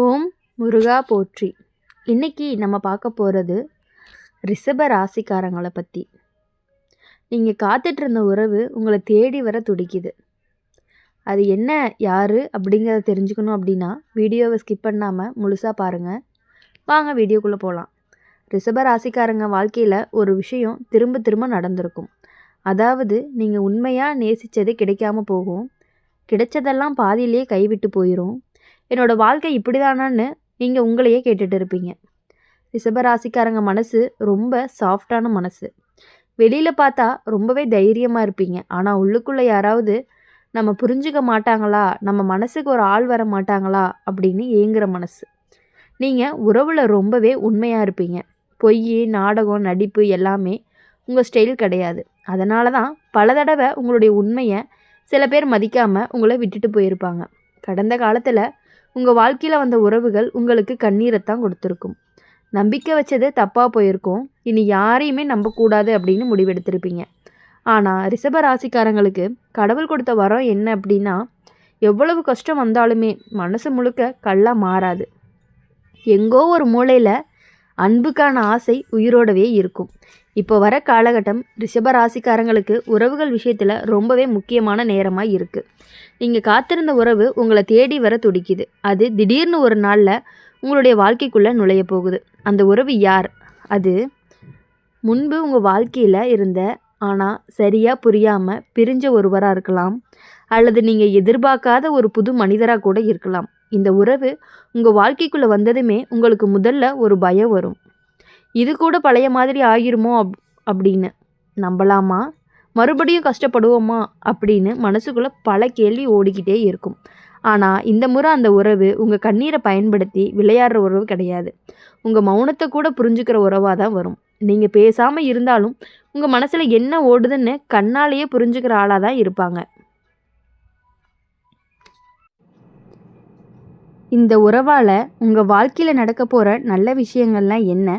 ஓம் முருகா போற்றி. இன்னைக்கு நம்ம பார்க்க போகிறது ரிஷப ராசிக்காரங்களை பற்றி. நீங்கள் காத்துட்ருந்த உறவு உங்களை தேடி வர துடிக்குது. அது என்ன, யார் அப்படிங்கிறத தெரிஞ்சுக்கணும் அப்படின்னா வீடியோவை ஸ்கிப் பண்ணாமல் முழுசாக பாருங்கள். வாங்க வீடியோக்குள்ளே போகலாம். ரிஷப ராசிக்காரங்க வாழ்க்கையில் ஒரு விஷயம் திரும்ப திரும்ப நடந்திருக்கும். அதாவது நீங்கள் உண்மையாக நேசித்தது கிடைக்காம போகும், கிடைச்சதெல்லாம் பாதியிலேயே கைவிட்டு போயிடும். என்னோடய வாழ்க்கை இப்படி தானான்னு நீங்கள் உங்களையே கேட்டுட்டு இருப்பீங்க. ரிஷபராசிக்காரங்க மனசு ரொம்ப சாஃப்டான மனசு. வெளியில் பார்த்தா ரொம்பவே தைரியமாக இருப்பீங்க. ஆனால் உள்ளுக்குள்ளே யாராவது நம்ம புரிஞ்சுக்க மாட்டாங்களா, நம்ம மனசுக்கு ஒரு ஆள் வர மாட்டாங்களா அப்படின்னு ஏங்குற மனசு. நீங்கள் உறவில் ரொம்பவே உண்மையாக இருப்பீங்க. பொய், நாடகம், நடிப்பு எல்லாமே உங்கள் ஸ்டைல் கிடையாது. அதனால தான் பல தடவை உங்களுடைய உண்மையை சில பேர் மதிக்காமல் உங்களை விட்டுட்டு போயிருப்பாங்க. கடந்த காலத்தில் உங்கள் வாழ்க்கையில் வந்த உறவுகள் உங்களுக்கு கண்ணீரைத்தான் கொடுத்துருக்கும். நம்பிக்கை வச்சது தப்பாக போயிருக்கும். இனி யாரையுமே நம்பக்கூடாது அப்படின்னு முடிவெடுத்திருப்பீங்க. ஆனால் ரிஷப ராசிக்காரங்களுக்கு கடவுள் கொடுத்த வரம் என்ன அப்படின்னா, எவ்வளவு கஷ்டம் வந்தாலுமே மனசு முழுக்க கல்லாக மாறாது. எங்கோ ஒரு மூலையில் அன்புக்கான ஆசை உயிரோடவே இருக்கும். இப்போ வர காலகட்டம் ரிஷப ராசிக்காரங்களுக்கு உறவுகள் விஷயத்தில் ரொம்பவே முக்கியமான நேரமாக இருக்குது. நீங்கள் காத்திருந்த உறவு உங்களை தேடி வர துடிக்குது. அது திடீர்னு ஒரு நாளில் உங்களுடைய வாழ்க்கைக்குள்ளே நுழைய போகுது. அந்த உறவு யார்? அது முன்பு உங்கள் வாழ்க்கையில் இருந்த ஆனால் சரியாக புரியாமல் பிரிஞ்ச ஒருவராக இருக்கலாம், அல்லது நீங்கள் எதிர்பார்க்காத ஒரு புது மனிதராக கூட இருக்கலாம். இந்த உறவு உங்கள் வாழ்க்கைக்குள்ளே வந்ததுமே உங்களுக்கு முதல்ல ஒரு பயம் வரும். இது கூட பழைய மாதிரி ஆகிருமோ அப்படின்னு. நம்பலாமா, மறுபடியும் கஷ்டப்படுவோமா அப்படின்னு மனசுக்குள்ளே பல கேள்வி ஓடிக்கிட்டே இருக்கும். ஆனால் இந்த முறை அந்த உறவு உங்கள் கண்ணீரை பயன்படுத்தி விளையாடுற உறவு கிடையாது. உங்கள் மௌனத்தை கூட புரிஞ்சுக்கிற உறவாக தான் வரும். நீங்கள் பேசாமல் இருந்தாலும் உங்கள் மனசில் என்ன ஓடுதுன்னு கண்ணாலேயே புரிஞ்சுக்கிற ஆளாக தான் இருப்பாங்க. இந்த உறவால் உங்கள் வாழ்க்கையில் நடக்க போகிற நல்ல விஷயங்கள்லாம் என்ன?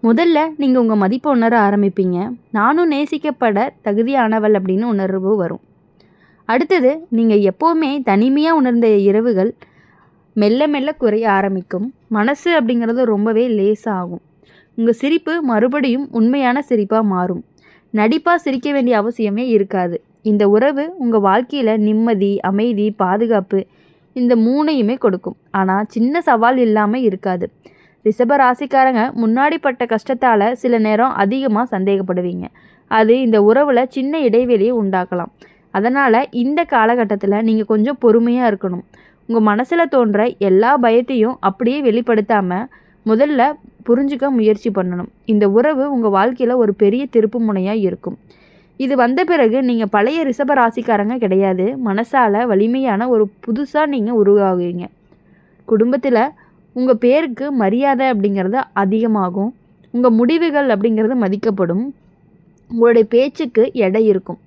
முதல்ல நீங்கள் உங்கள் மதிப்பை உணர ஆரம்பிப்பீங்க. நானும் நேசிக்கப்பட தகுதியானவள் அப்படின்னு உணர்வு வரும். அடுத்தது, நீங்கள் எப்போவுமே தனிமையாக உணர்ந்த இரவுகள் மெல்ல மெல்ல குறைய ஆரம்பிக்கும். மனசு அப்படிங்கிறது ரொம்பவே லேசாகும். உங்கள் சிரிப்பு மறுபடியும் உண்மையான சிரிப்பாக மாறும். நடிப்பாக சிரிக்க வேண்டிய அவசியமே இருக்காது. இந்த உறவு உங்கள் வாழ்க்கையில் நிம்மதி, அமைதி, பாதுகாப்பு இந்த மூணையுமே கொடுக்கும். ஆனால் சின்ன சவால் இல்லாமல் இருக்காது. ரிஷப ராசிக்காரங்க முன்னாடி பட்ட கஷ்டத்தால் சில நேரம் அதிகமாக சந்தேகப்படுவீங்க. அது இந்த உறவில் சின்ன இடைவெளியை உண்டாக்கலாம். அதனால் இந்த காலகட்டத்தில் நீங்கள் கொஞ்சம் பொறுமையாக இருக்கணும். உங்கள் மனசில் தோன்ற எல்லா பயத்தையும் அப்படியே வெளிப்படுத்தாமல் முதல்ல புரிஞ்சுக்க முயற்சி பண்ணணும். இந்த உறவு உங்கள் வாழ்க்கையில் ஒரு பெரிய திருப்பு முனையாக இருக்கும். இது வந்த பிறகு நீங்கள் பழைய ரிஷப ராசிக்காரங்க கிடையாது. மனசால் வலிமையான ஒரு புதுசாக நீங்கள் உருவாகுவீங்க. குடும்பத்தில் உங்கள் பேருக்கு மரியாதை அப்படிங்கிறது அதிகமாகும். உங்கள் முடிவுகள் அப்படிங்கிறது மதிக்கப்படும். உங்களுடைய பேச்சுக்கு எடை இருக்கும்.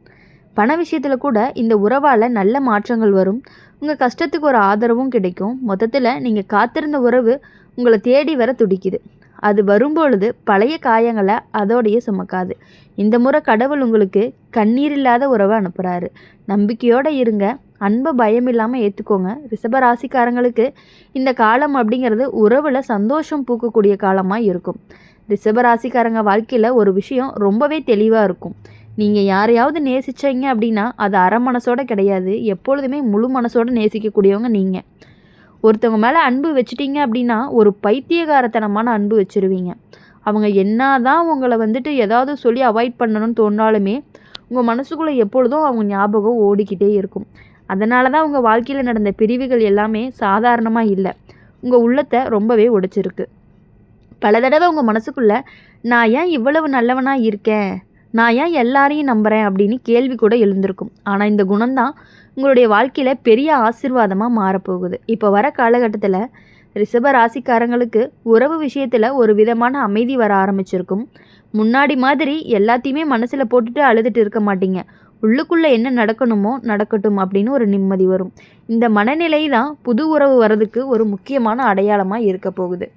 பண விஷயத்தில் கூட இந்த உறவால் நல்ல மாற்றங்கள் வரும். உங்கள் கஷ்டத்துக்கு ஒரு ஆதரவும் கிடைக்கும். மொத்தத்தில் நீங்கள் காத்திருந்த உறவு உங்களை தேடி வர துடிக்குது. அது வரும்பொழுது பழைய காயங்களை அதோடையே சுமக்காது. இந்த முறை கடவுள் உங்களுக்கு கண்ணீர் இல்லாத உறவை அனுப்புகிறாரு. நம்பிக்கையோடு இருங்க. அன்பை பயம் இல்லாமல் ஏற்றுக்கோங்க. ரிஷப ராசிக்காரங்களுக்கு இந்த காலம் அப்படிங்கிறது உறவில் சந்தோஷம் பூக்கக்கூடிய காலமாக இருக்கும். ரிஷப ராசிக்காரங்க வாழ்க்கையில் ஒரு விஷயம் ரொம்பவே தெளிவாக இருக்கும். நீங்கள் யாரையாவது நேசித்தீங்க அப்படின்னா அது அரை மனசோட கிடையாது, எப்பொழுதுமே முழு மனசோடு நேசிக்கக்கூடியவங்க நீங்கள். ஒருத்தவங்க மேலே அன்பு வச்சுட்டீங்க அப்படின்னா ஒரு பைத்தியகாரத்தனமான அன்பு வச்சுருவீங்க. அவங்க என்ன தான் உங்களை ஏதாவது சொல்லி அவாய்ட் பண்ணணும்னு தோணாலுமே உங்கள் மனசுக்குள்ளே எப்பொழுதும் அவங்க ஞாபகம் ஓடிக்கிட்டே இருக்கும். அதனால தான் உங்கள் வாழ்க்கையில் நடந்த பிரிவுகள் எல்லாமே சாதாரணமாக இல்லை, உங்கள் உள்ளத்தை ரொம்பவே உடைச்சிருக்கு. பல தடவை உங்கள் மனசுக்குள்ளே நான் ஏன் இவ்வளவு நல்லவனாக இருக்கேன், நான் ஏன் எல்லாரையும் நம்புகிறேன் அப்படின்னு கேள்வி கூட எழுந்திருக்கும். ஆனால் இந்த குணம்தான் உங்களுடைய வாழ்க்கையில் பெரிய ஆசீர்வாதமாக மாறப்போகுது. இப்போ வர காலகட்டத்தில் ரிஷப ராசிக்காரங்களுக்கு உறவு விஷயத்தில் ஒரு விதமான அமைதி வர ஆரம்பிச்சிருக்கும். முன்னாடி மாதிரி எல்லாத்தையுமே மனசில் போட்டுட்டு அழுதுட்டு இருக்க மாட்டீங்க. உள்ளுக்குள்ளே என்ன நடக்கணுமோ நடக்கட்டும் அப்படின்னு ஒரு நிம்மதி வரும். இந்த மனநிலை தான் புது உறவு வர்றதுக்கு ஒரு முக்கியமான அடையாளமாக இருக்க போகுது.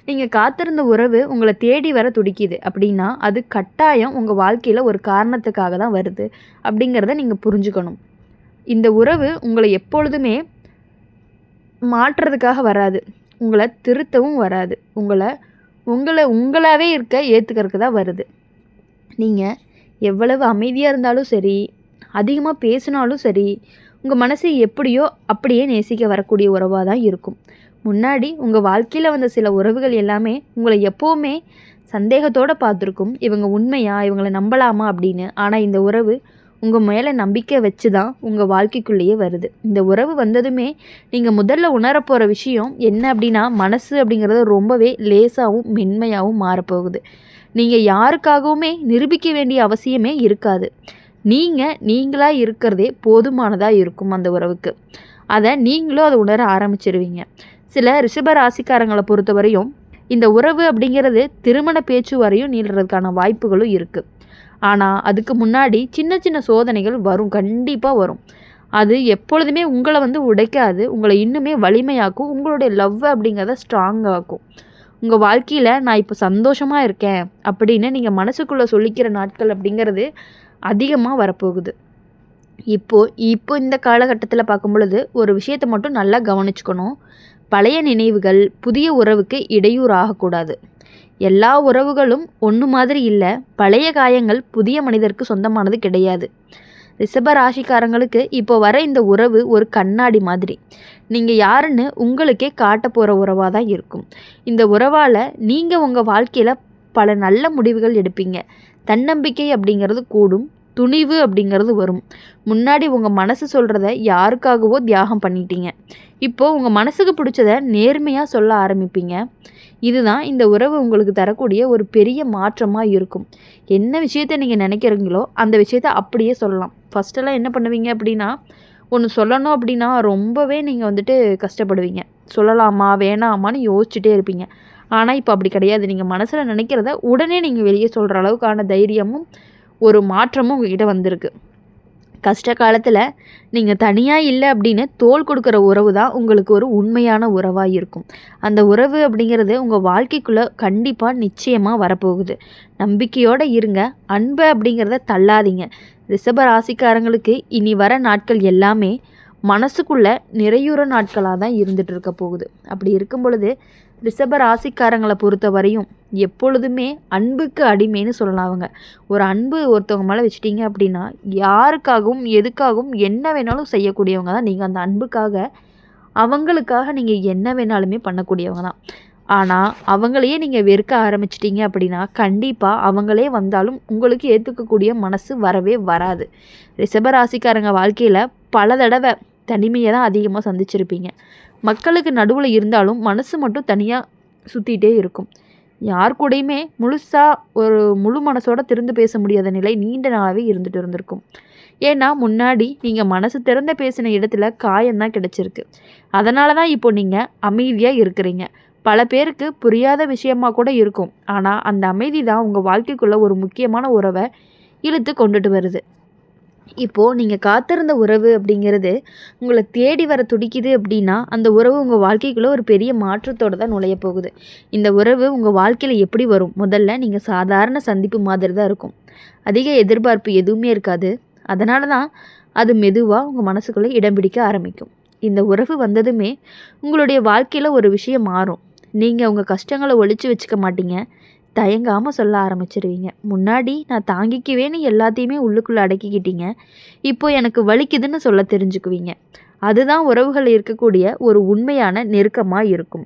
நீங்கள் காத்திருந்த உறவு உங்களை தேடி வர துடிக்குது அப்படின்னா அது கட்டாயம் உங்கள் வாழ்க்கையில் ஒரு காரணத்துக்காக தான் வருது அப்படிங்கிறத நீங்கள் புரிஞ்சுக்கணும். இந்த உறவு உங்களை எப்பொழுதுமே மாற்றுறதுக்காக வராது. உங்களை திருத்தவும் வராது. உங்களாகவே இருக்க ஏற்றுக்கிறதுக்கு தான் வருது. நீங்கள் எவ்வளவு அமைதியாக இருந்தாலும் சரி, அதிகமாக பேசினாலும் சரி, உங்கள் மனசு எப்படியோ அப்படியே நேசிக்க வரக்கூடிய உறவாக தான் இருக்கும். முன்னாடி உங்கள் வாழ்க்கையில் வந்த சில உறவுகள் எல்லாமே உங்களை எப்போவுமே சந்தேகத்தோடு பார்த்துருக்கும். இவங்க உண்மையா, இவங்களை நம்பலாமா அப்படின்னு. ஆனால் இந்த உறவு உங்கள் மேலே நம்பிக்கை வச்சு தான் உங்கள் வாழ்க்கைக்குள்ளேயே வருது. இந்த உறவு வந்ததுமே நீங்கள் முதல்ல உணரப்போகிற விஷயம் என்ன அப்படின்னா, மனசு அப்படிங்கிறது ரொம்பவே லேசாகவும் மென்மையாகவும் மாறப்போகுது. நீங்கள் யாருக்காகவுமே நிரூபிக்க வேண்டிய அவசியமே இருக்காது. நீங்களாக இருக்கிறதே போதுமானதாக இருக்கும் அந்த உறவுக்கு. நீங்களும் அதை உணர ஆரம்பிச்சிருவீங்க. சில ரிஷப ராசிக்காரங்களை பொறுத்தவரையும் இந்த உறவு அப்படிங்கிறது திருமண பேச்சு வரையும் நீள்றதுக்கான வாய்ப்புகளும் இருக்குது. ஆனால் அதுக்கு முன்னாடி சின்ன சின்ன சோதனைகள் வரும், கண்டிப்பாக வரும். அது எப்பொழுதுமே உங்களை உடைக்காது, உங்களை இன்னுமே வலிமையாக்கும், உங்களுடைய லவ் அப்படிங்கிறத ஸ்ட்ராங்காக்கும். உங்கள் வாழ்க்கையில் நான் இப்போ சந்தோஷமாக இருக்கேன் அப்படின்னு நீங்கள் மனசுக்குள்ளே சொல்லிக்கிற நாட்கள் அப்படிங்கிறது அதிகமாக வரப்போகுது. இப்போ இந்த காலகட்டத்தில் பார்க்கும் பொழுது ஒரு விஷயத்தை மட்டும் நல்லா கவனிச்சுக்கணும். பழைய நினைவுகள் புதிய உறவுக்கு இடையூறு ஆகக்கூடாது. எல்லா உறவுகளும் ஒன்று மாதிரி இல்லை. பழைய காயங்கள் புதிய மனிதருக்கு சொந்தமானது கிடையாது. ரிஷப ராசிக்காரங்களுக்கு இப்போ வர இந்த உறவு ஒரு கண்ணாடி மாதிரி. நீங்கள் யாருன்னு உங்களுக்கே காட்ட போகிற உறவாக தான் இருக்கும். இந்த உறவால் நீங்கள் உங்கள் வாழ்க்கையில் பல நல்ல முடிவுகள் எடுப்பீங்க. தன்னம்பிக்கை அப்படிங்கிறது கூடும், துணிவு அப்படிங்கிறது வரும். முன்னாடி உங்கள் மனசு சொல்கிறத யாருக்காகவோ தியாகம் பண்ணிட்டீங்க. இப்போது உங்கள் மனசுக்கு பிடிச்சத நேர்மையாக சொல்ல ஆரம்பிப்பீங்க. இதுதான் இந்த உறவு உங்களுக்கு தரக்கூடிய ஒரு பெரிய மாற்றமாக இருக்கும். என்ன விஷயத்தை நீங்கள் நினைக்கிறீங்களோ அந்த விஷயத்த அப்படியே சொல்லலாம். ஃபஸ்ட்டெல்லாம் என்ன பண்ணுவீங்க அப்படின்னா, ஒன்று சொல்லணும் அப்படின்னா ரொம்பவே நீங்கள் கஷ்டப்படுவீங்க. சொல்லலாமா வேணாமான்னு யோசிச்சுட்டே இருப்பீங்க. ஆனால் இப்போ அப்படி கிடையாது. நீங்கள் மனசில் நினைக்கிறத உடனே நீங்கள் வெளியே சொல்கிற அளவுக்கான தைரியமும் ஒரு மாற்றமும் உங்ககிட்ட வந்திருக்கு. கஷ்ட காலத்தில் நீங்கள் தனியாக இல்லை அப்படின்னு தோள் கொடுக்குற உறவு தான் உங்களுக்கு ஒரு உண்மையான உறவாக இருக்கும். அந்த உறவு அப்படிங்கிறது உங்கள் வாழ்க்கைக்குள்ளே கண்டிப்பாக நிச்சயமாக வரப்போகுது. நம்பிக்கையோடு இருங்க. அன்பை அப்படிங்கிறத தள்ளாதீங்க. ரிஷப ராசிக்காரங்களுக்கு இனி வர நாட்கள் எல்லாமே மனசுக்குள்ளே நிறையுற நாட்களாக தான் இருந்துகிட்டு இருக்க போகுது. அப்படி இருக்கும் பொழுது ரிஷப ராசிக்காரங்களை பொறுத்த வரையும் எப்பொழுதுமே அன்புக்கு அடிமைன்னு சொல்லலாம். அவங்க ஒரு அன்பு ஒருத்தவங்க மேலே வச்சிட்டிங்க அப்படின்னா யாருக்காகவும் எதுக்காகவும் என்ன வேணாலும் செய்யக்கூடியவங்க தான் நீங்கள். அந்த அன்புக்காக அவங்களுக்காக நீங்கள் என்ன வேணாலுமே பண்ணக்கூடியவங்க தான். ஆனால் அவங்களையே நீங்கள் வெறுக்க ஆரம்பிச்சிட்டிங்க அப்படின்னா கண்டிப்பாக அவங்களே வந்தாலும் உங்களுக்கு ஏற்றுக்கக்கூடிய மனசு வரவே வராது. ரிஷப ராசிக்காரங்க வாழ்க்கையில் பல தடவை தனிமையை தான் அதிகமாக சந்திச்சிருப்பீங்க. மக்களுக்கு நடுவில் இருந்தாலும் மனசு மட்டும் தனியாக சுற்றிகிட்டே இருக்கும். யார் கூடயுமே ஒரு முழு மனசோடு திறந்து பேச முடியாத நிலை நீண்ட நாளாகவே இருந்திருக்கும். ஏன்னா முன்னாடி நீங்கள் மனசு திறந்த பேசின இடத்துல காயம்தான் கிடச்சிருக்கு. அதனால தான் இப்போ நீங்கள் அமைதியாக இருக்கிறீங்க. பல பேருக்கு புரியாத விஷயமா கூட இருக்கும். ஆனால் அந்த அமைதி தான் உங்கள் வாழ்க்கைக்குள்ளே ஒரு முக்கியமான உறவை இழுத்து கொண்டுட்டு வருது. இப்போது நீங்கள் காத்திருந்த உறவு அப்படிங்கிறது உங்களை தேடி வர துடிக்குது அப்படின்னா அந்த உறவு உங்கள் வாழ்க்கைக்குள்ளே ஒரு பெரிய மாற்றத்தோடு தான் நுழைய போகுது. இந்த உறவு உங்கள் வாழ்க்கையில் எப்படி வரும்? முதல்ல நீங்கள் சாதாரண சந்திப்பு மாதிரி தான் இருக்கும். அதிக எதிர்பார்ப்பு எதுவுமே இருக்காது. அதனால தான் அது மெதுவாக உங்கள் மனசுக்குள்ளே இடம் பிடிக்க ஆரம்பிக்கும். இந்த உறவு வந்ததுமே உங்களுடைய வாழ்க்கையில் ஒரு விஷயம் மாறும். நீங்கள் உங்கள் கஷ்டங்களை ஒழிச்சு வச்சுக்க மாட்டீங்க. தயங்காமல் சொல்ல ஆரம்பிச்சிருவீங்க. முன்னாடி நான் தாங்கிக்குவேன்னு எல்லாத்தையுமே உள்ளுக்குள்ளே அடக்கிக்கிட்டீங்க. இப்போ எனக்கு வலிக்குதுன்னு சொல்ல தெரிஞ்சுக்குவீங்க. அதுதான் உறவுகள் இருக்கக்கூடிய ஒரு உண்மையான நெருக்கமாக இருக்கும்.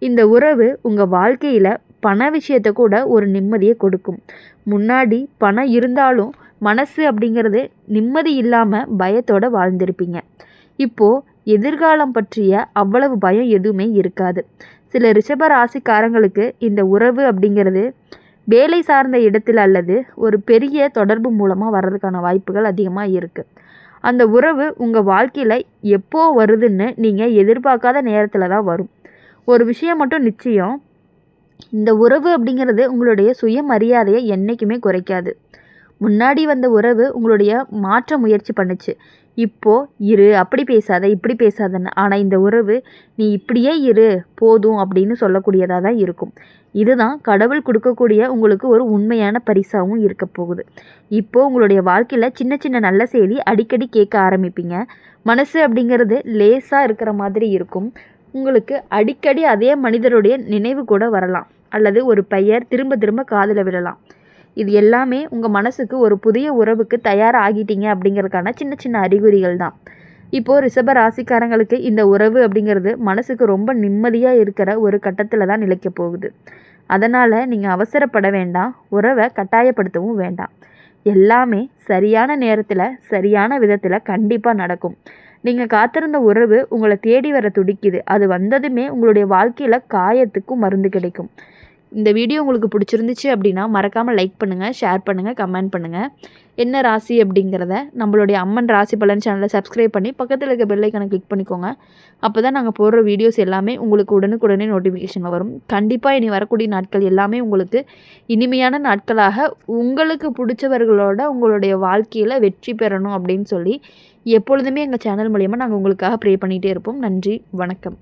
இந்த உறவு உங்கள் வாழ்க்கையில் பண விஷயத்தை கூட ஒரு நிம்மதியை கொடுக்கும். முன்னாடி பணம் இருந்தாலும் மனசு அப்படிங்கிறது நிம்மதி இல்லாமல் பயத்தோடு வாழ்ந்திருப்பீங்க. இப்போது எதிர்காலம் பற்றிய அவ்வளவு பயம் எதுவுமே இருக்காது. சில ரிஷப ராசிக்காரங்களுக்கு இந்த உறவு அப்படிங்கிறது வேலை சார்ந்த இடத்தில் அல்லது ஒரு பெரிய தொடர்பு மூலமாக வர்றதுக்கான வாய்ப்புகள் அதிகமாக இருக்குது. அந்த உறவு உங்கள் வாழ்க்கையில் எப்போ வருதுன்னு நீங்கள் எதிர்பார்க்காத நேரத்தில் தான் வரும். ஒரு விஷயம் மட்டும் நிச்சயம், இந்த உறவு அப்படிங்கிறது உங்களுடைய சுயமரியாதையை என்றைக்குமே குறைக்காது. முன்னாடி வந்த உறவு உங்களுடைய மாற்ற முயற்சி பண்ணுச்சு. இப்போது இரு, அப்படி பேசாத இப்படி பேசாதன்னு. ஆனால் இந்த உறவு நீ இப்படியே இரு போதும் அப்படின்னு சொல்லக்கூடியதாக தான் இருக்கும். இதுதான் கடவுள் கொடுக்கக்கூடிய உங்களுக்கு ஒரு உண்மையான பரிசாகவும் இருக்க போகுது. இப்போது உங்களுடைய வாழ்க்கையில் சின்ன சின்ன நல்ல செய்தி அடிக்கடி கேட்க ஆரம்பிப்பீங்க. மனசு அப்படிங்கிறது லேசாக இருக்கிற மாதிரி இருக்கும். உங்களுக்கு அடிக்கடி அதே மனிதருடைய நினைவு கூட வரலாம், அல்லது ஒரு பெயர் திரும்ப திரும்ப காதில் விழலாம். இது எல்லாமே உங்கள் மனசுக்கு ஒரு புதிய உறவுக்கு தயாராகிட்டீங்க அப்படிங்கிறதுக்கான சின்ன சின்ன அறிகுறிகள் தான். இப்போது ரிஷப ராசிக்காரங்களுக்கு இந்த உறவு அப்படிங்கிறது மனசுக்கு ரொம்ப நிம்மதியாக இருக்கிற ஒரு கட்டத்தில் தான் நிலைக்க போகுது. அதனால் நீங்கள் அவசரப்பட வேண்டாம், உறவை கட்டாயப்படுத்தவும் வேண்டாம். எல்லாமே சரியான நேரத்தில் சரியான விதத்தில் கண்டிப்பாக நடக்கும். நீங்கள் காத்திருந்த உறவு உங்களை தேடி வர துடிக்குது. அது வந்ததுமே உங்களுடைய வாழ்க்கையில் காயத்துக்கும் மருந்து கிடைக்கும். இந்த வீடியோ உங்களுக்கு பிடிச்சிருந்துச்சு அப்படின்னா மறக்காமல் லைக் பண்ணுங்கள், ஷேர் பண்ணுங்கள், கமெண்ட் பண்ணுங்கள். என்ன ராசி அப்படிங்கிறத நம்மளுடைய அம்மன் ராசி பலன் சேனலை சப்ஸ்கிரைப் பண்ணி பக்கத்தில் இருக்க பெல் ஐக்கானை கிளிக் பண்ணிக்கோங்க. அப்போ தான் நாங்கள் போடுற வீடியோஸ் எல்லாமே உங்களுக்கு உடனுக்குடனே நோட்டிஃபிகேஷன் வரும். கண்டிப்பாக இனி வரக்கூடிய நாட்கள் எல்லாமே உங்களுக்கு இனிமையான நாட்களாக, உங்களுக்கு பிடிச்சவர்களோட உங்களுடைய வாழ்க்கையில் வெற்றி பெறணும் அப்படின்னு சொல்லி எப்பொழுதுமே எங்கள் சேனல் மூலிமா நாங்கள் உங்களுக்காக ப்ரே பண்ணிகிட்டே இருப்போம். நன்றி, வணக்கம்.